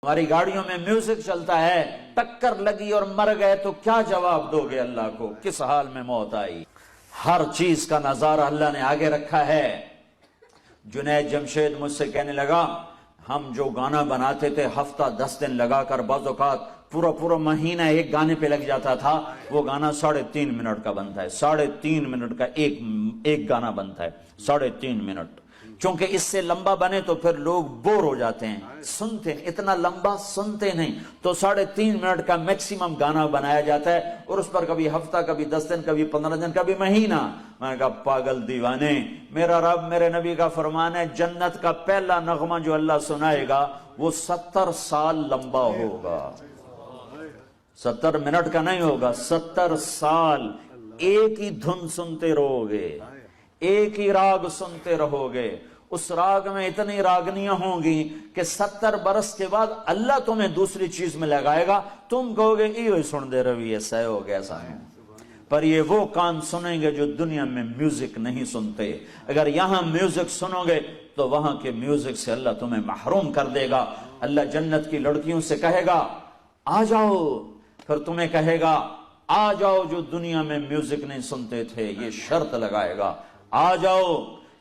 ہماری گاڑیوں میں میوزک چلتا ہے، ٹکر لگی اور مر گئے تو کیا جواب دو گے اللہ کو؟ کس حال میں موت آئی؟ ہر چیز کا نظارہ اللہ نے آگے رکھا ہے۔ جنید جمشید مجھ سے کہنے لگا ہم جو گانا بناتے تھے ہفتہ 10 دن لگا کر، بعض اوقات پورا مہینہ ایک گانے پہ لگ جاتا تھا، وہ گانا 3.5 منٹ کا بنتا ہے، 3.5 منٹ کا ایک گانا بنتا ہے، 3.5 منٹ۔ چونکہ اس سے لمبا بنے تو پھر لوگ بور ہو جاتے ہیں، سنتے ہیں، اتنا لمبا سنتے نہیں، تو 3.5 منٹ کا میکسیمم گانا بنایا جاتا ہے، اور اس پر کبھی ہفتہ، کبھی 10 دن، کبھی 15 دن، کبھی مہینہ۔ میں نے کہا پاگل دیوانے، میرا رب، میرے نبی کا فرمان ہے جنت کا پہلا نغمہ جو اللہ سنائے گا وہ 70 سال لمبا ہوگا، 70 منٹ کا نہیں ہوگا، 70 سال ایک ہی دھن سنتے رہو گے، ایک ہی راگ سنتے رہو گے۔ اس راگ میں اتنی راگنیاں ہوں گی کہ 70 برس کے بعد اللہ تمہیں دوسری چیز میں لگائے گا، تم کہو گے یہ سن دے روی ایسا ہو گیا ایسا ہے۔ پر یہ وہ کان سنیں گے جو دنیا میں میوزک نہیں سنتے۔ اگر یہاں میوزک سنو گے تو وہاں کے میوزک سے اللہ تمہیں محروم کر دے گا۔ اللہ جنت کی لڑکیوں سے کہے گا آ جاؤ، پھر تمہیں کہے گا آ جاؤ جو دنیا میں میوزک نہیں سنتے تھے، یہ شرط لگائے گا، آ جاؤ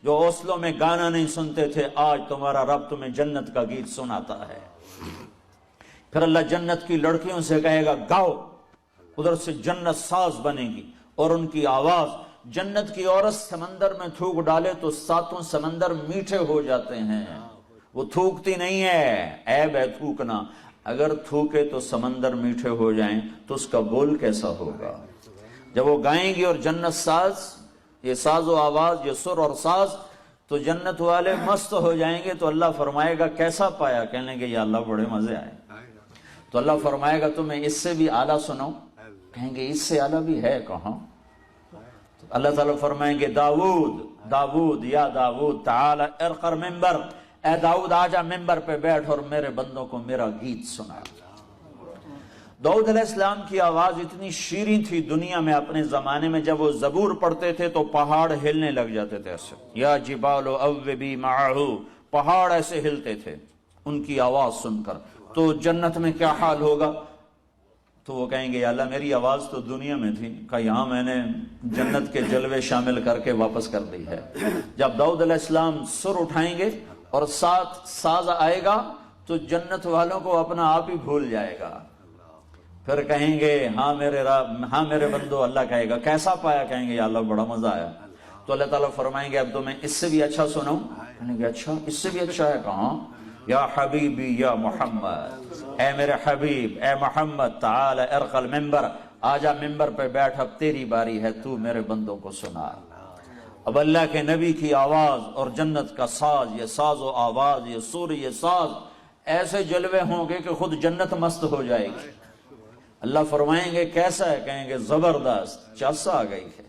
جو اوسلوں میں گانا نہیں سنتے تھے، آج تمہارا رب تمہیں جنت کا گیت سناتا ہے۔ پھر اللہ جنت کی لڑکیوں سے کہے گا گاؤ، ادھر سے جنت ساز بنے گی، اور ان کی آواز، جنت کی عورت سمندر میں تھوک ڈالے تو 7 سمندر میٹھے ہو جاتے ہیں، وہ تھوکتی نہیں ہے، عیب ہے تھوکنا، اگر تھوکے تو سمندر میٹھے ہو جائیں تو اس کا بول کیسا ہوگا؟ جب وہ گائیں گی اور جنت ساز، یہ ساز و آواز، یہ سر اور ساز، تو جنت والے مست ہو جائیں گے۔ تو اللہ فرمائے گا کیسا پایا؟ کہنے گے یا اللہ بڑے مزے آئے۔ تو اللہ فرمائے گا تمہیں اس سے بھی اعلیٰ سناؤں؟ کہیں گے اس سے اعلیٰ بھی ہے کہاں؟ تو اللہ تعالیٰ فرمائیں گے داؤد یا داؤد تعالی ارقر ممبر، اے داؤد آجا ممبر پہ بیٹھ اور میرے بندوں کو میرا گیت سنا۔ داؤد علیہ السلام کی آواز اتنی شیریں تھی دنیا میں اپنے زمانے میں، جب وہ زبور پڑھتے تھے تو پہاڑ ہلنے لگ جاتے تھے ایسے، یا جبال اوبی معہ، پہاڑ ایسے ہلتے تھے ان کی آواز سن کر۔ تو جنت میں کیا حال ہوگا؟ تو وہ کہیں گے یا اللہ میری آواز تو دنیا میں تھی، کہ یہاں میں نے جنت کے جلوے شامل کر کے واپس کر دی ہے۔ جب داؤد علیہ السلام سر اٹھائیں گے اور ساتھ ساز آئے گا تو جنت والوں کو اپنا آپ ہی بھول جائے گا، پھر کہیں گے ہاں میرے رب، ہاں میرے بندو۔ اللہ کہے گا کیسا پایا؟ کہیں گے یا اللہ بڑا مزہ آیا۔ تو اللہ تعالیٰ فرمائیں گے اب تو میں اس سے بھی اچھا سناؤں؟ کہیں گے اچھا اس سے بھی اچھا ہے؟ کہاں؟ یا حبیبی یا محمد، اے میرے حبیب، اے محمد، تعال ارقل ممبر، آجا ممبر پہ بیٹھ، اب تیری باری ہے، تو میرے بندوں کو سنا۔ اب اللہ کے نبی کی آواز اور جنت کا ساز، یہ ساز و آواز، یہ سور، یہ ساز، ایسے جلوے ہوں گے کہ خود جنت مست ہو جائے گی۔ اللہ فرمائیں گے کیسا ہے؟ کہیں گے زبردست، چس آ گئی ہے۔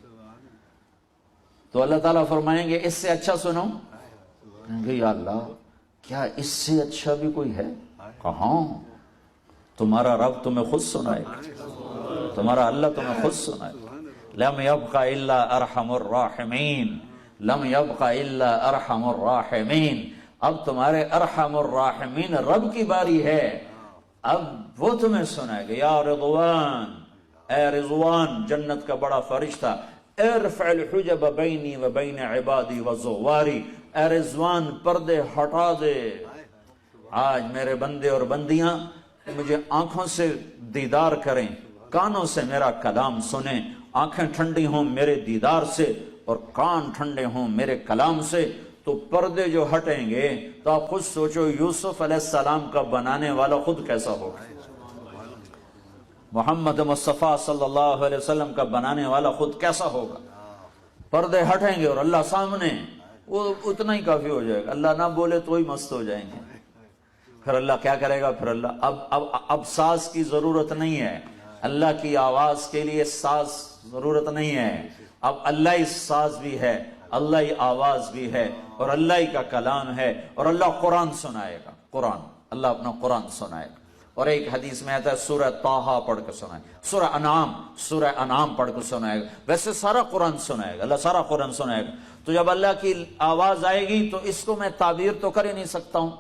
تو اللہ تعالیٰ فرمائیں گے اس سے اچھا سنو؟ کہیں گے یا اللہ کیا اس سے اچھا بھی کوئی ہے؟ کہاں؟ تمہارا رب تمہیں خود سنائے گا، تمہارا اللہ تمہیں خود سنائے گا۔ لم يبق الا ارحم الراحمین، لم يبق الا ارحم الراحمین۔ اب تمہارے ارحم الراحمین رب کی باری ہے، اب وہ تمہیں سنائے گا۔ یا رضوان، اے رضوان، جنت کا بڑا فرشتہ، ارفع الحجب بینی و بین عبادی و زواری، اے رضوان پردے ہٹا دے، آج میرے بندے اور بندیاں مجھے آنکھوں سے دیدار کریں، کانوں سے میرا کلام سنیں، آنکھیں ٹھنڈی ہوں میرے دیدار سے اور کان ٹھنڈے ہوں میرے کلام سے، تو پردے جو ہٹیں گے تو آپ خود سوچو یوسف علیہ السلام کا بنانے والا خود کیسا ہوگا، محمد مصطفیٰ صلی اللہ علیہ وسلم کا بنانے والا خود کیسا ہوگا۔ پردے ہٹیں گے اور اللہ سامنے، وہ اتنا ہی کافی ہو جائے گا، اللہ نہ بولے تو ہی مست ہو جائیں گے۔ پھر اللہ کیا کرے گا؟ پھر اللہ اب ساز کی ضرورت نہیں ہے، اللہ کی آواز کے لیے ساز ضرورت نہیں ہے، اب اللہ ہی ساز بھی ہے، اللہ ہی آواز بھی ہے، اور اللہ ہی کا کلام ہے، اور اللہ قرآن سنائے گا، قرآن، اللہ اپنا قرآن سنائے گا۔ اور ایک حدیث میں آتا ہے سورہ طٰہٰ پڑھ کے سنائے گا، سورہ انعام پڑھ کے سنائے گا، ویسے سارا قرآن سنائے گا، اللہ سارا قرآن سنائے گا۔ تو جب اللہ کی آواز آئے گی تو اس کو میں تعبیر تو کر ہی نہیں سکتا ہوں،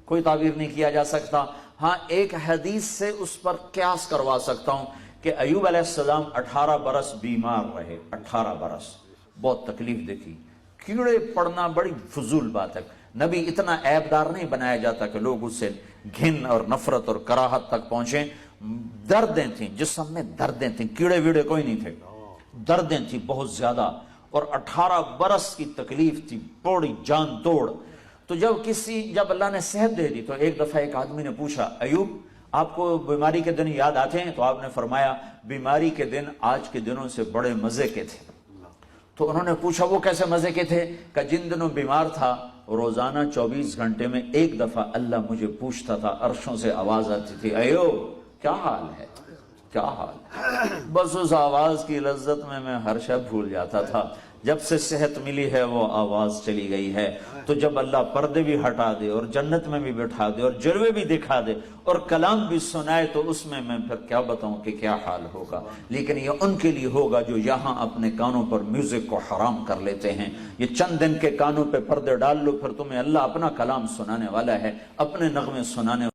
کوئی تعبیر نہیں کیا جا سکتا، ہاں ایک حدیث سے اس پر قیاس کروا سکتا ہوں کہ ایوب علیہ السلام 18 برس بیمار رہے، 18 برس بہت تکلیف دیکھی، کیڑے پڑنا بڑی فضول بات ہے، نبی اتنا عیبدار نہیں بنایا جاتا کہ لوگ اس سے گھن اور نفرت اور کراہت تک پہنچیں، دردیں تھیں جسم میں، دردیں تھیں، کیڑے ویڑے کوئی نہیں تھے، دردیں تھیں بہت زیادہ، اور 18 برس کی تکلیف تھی بڑی جان توڑ۔ تو جب اللہ نے صحت دے دی تو ایک دفعہ ایک آدمی نے پوچھا ایوب آپ کو بیماری کے دن یاد آتے ہیں؟ تو آپ نے فرمایا بیماری کے دن آج کے دنوں سے بڑے مزے کے تھے۔ تو انہوں نے پوچھا وہ کیسے مزے کے تھے؟ کہ جن دنوں بیمار تھا روزانہ 24 گھنٹے میں ایک دفعہ اللہ مجھے پوچھتا تھا، عرشوں سے آواز آتی تھی ایوب کیا حال ہے، کیا حال ہے؟ بس اس آواز کی لذت میں ہر شے بھول جاتا تھا۔ جب سے صحت ملی ہے وہ آواز چلی گئی ہے۔ تو جب اللہ پردے بھی ہٹا دے اور جنت میں بھی بٹھا دے اور جلوے بھی دکھا دے اور کلام بھی سنائے تو اس میں پھر کیا بتاؤں کہ کیا حال ہوگا۔ لیکن یہ ان کے لیے ہوگا جو یہاں اپنے کانوں پر میوزک کو حرام کر لیتے ہیں۔ یہ چند دن کے کانوں پہ پردے ڈال لو، پھر تمہیں اللہ اپنا کلام سنانے والا ہے، اپنے نغمے سنانے